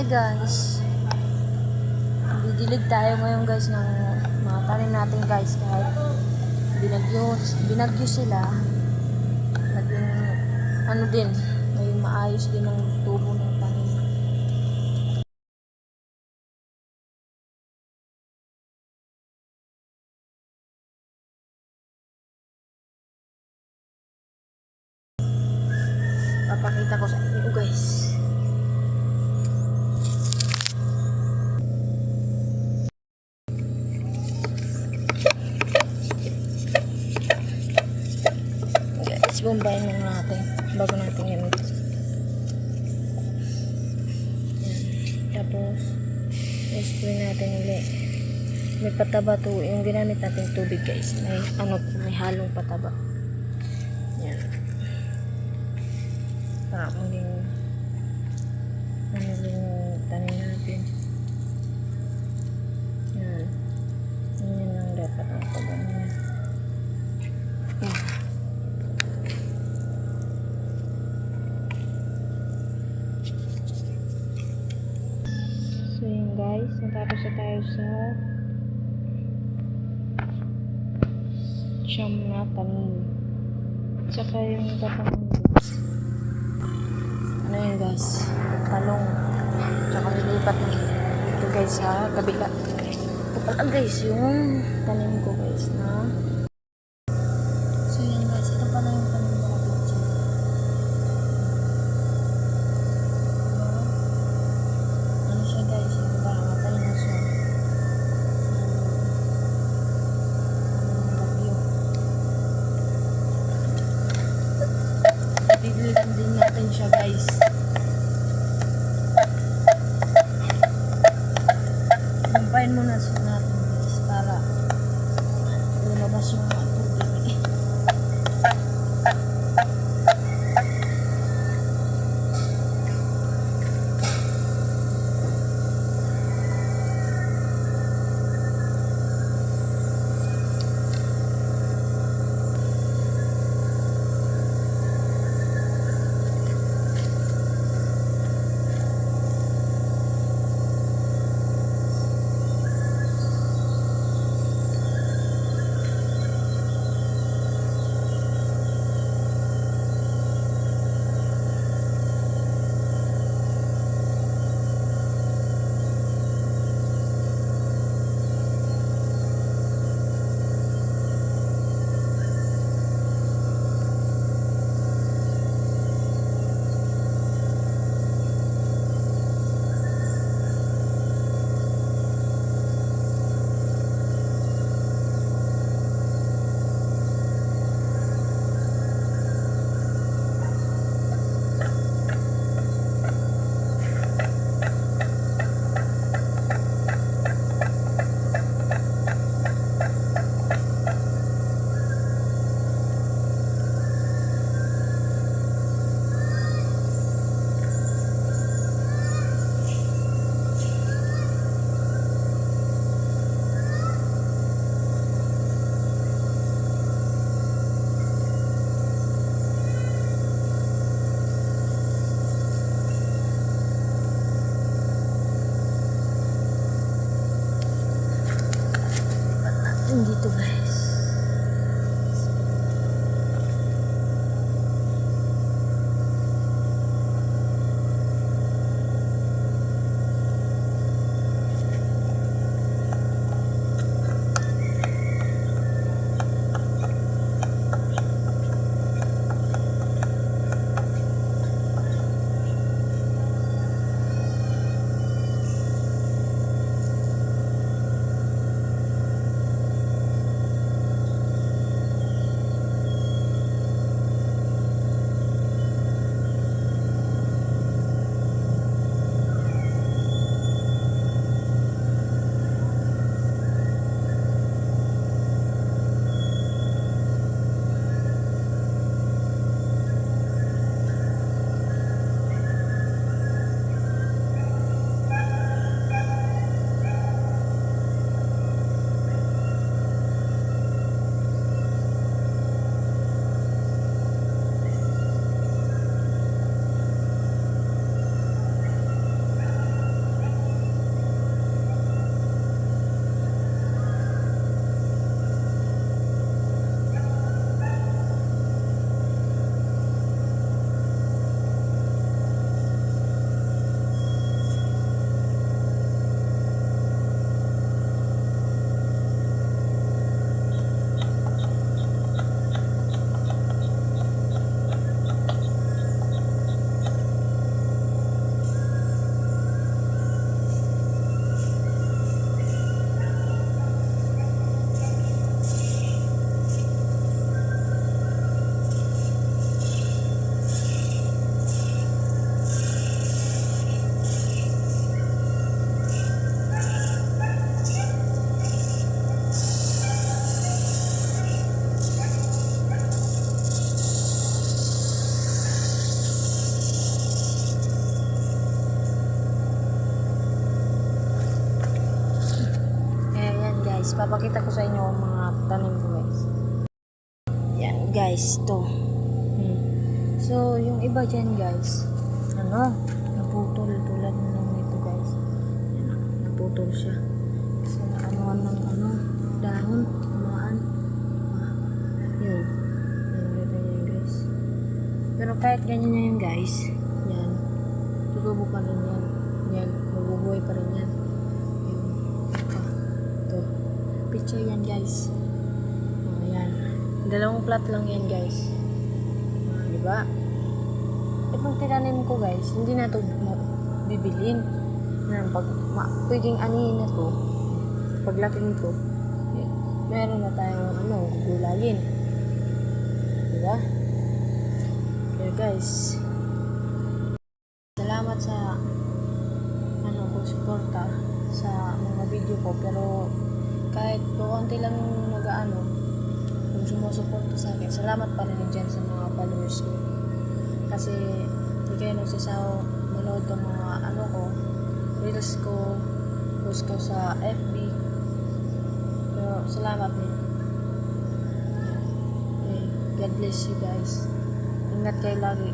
Hi guys, didilig tayo ngayon guys ng mga tanim natin guys. Kahit binagyo sila, naging ano din, may maayos din ang tubo ng tanim. Papakita ko sa inyo guys. Bombayin lang natin bago natin yan. Tapos i-spray natin ulit. May pataba to, yung ginamit natin tubig guys, may halong pataba yan para maging din yung tanim natin yan. Yan lang dapat ang pagano niya. So yun guys, natapos na tayo sa siyam na tanim. Tsaka yung tatanong ano yun guys, talong. Tsaka nilipat na ito guys sa kabila. Ito pala guys yung tanim ko guys na. So yun guys, ito pala yung tanim ko na picture. Ano siya guys, yung matay na siya. Didilitan din natin siya guys. Lumpain muna siya natin guys para lumabas yung mga tubig. Dito guys. guys, papakita ko sa inyo ang mga tanim ko guys. Yan guys, to. So, yung iba dyan guys, naputol tulad ng ito guys. Yan, naputol siya. Kasi nakanuhan ng dahon, tamaan. Yan. Yan guys. Pero kahit ganyan na yun guys, yan, tutubo pa rin yan. Yan, mabubuhay pa rin yan. Ito. Picture yan guys. Yan. Dalawang plat lang yan guys. Diba? Itong tinanim ko guys, hindi na ito bibilin. Pag pwedeng anihin na to, paglaki nito, meron na tayong gugulayin. Diba? Kaya guys, salamat sa suporta sa mga video ko, pero kahit konti lang yung kung sumusuporta sa akin, salamat pa rin dyan sa mga followers ko. Kasi hindi kayo nagsasaw manood ng mga reels ko, post ko sa FB. Pero salamat din. Okay. God bless you guys. Ingat kayo lagi.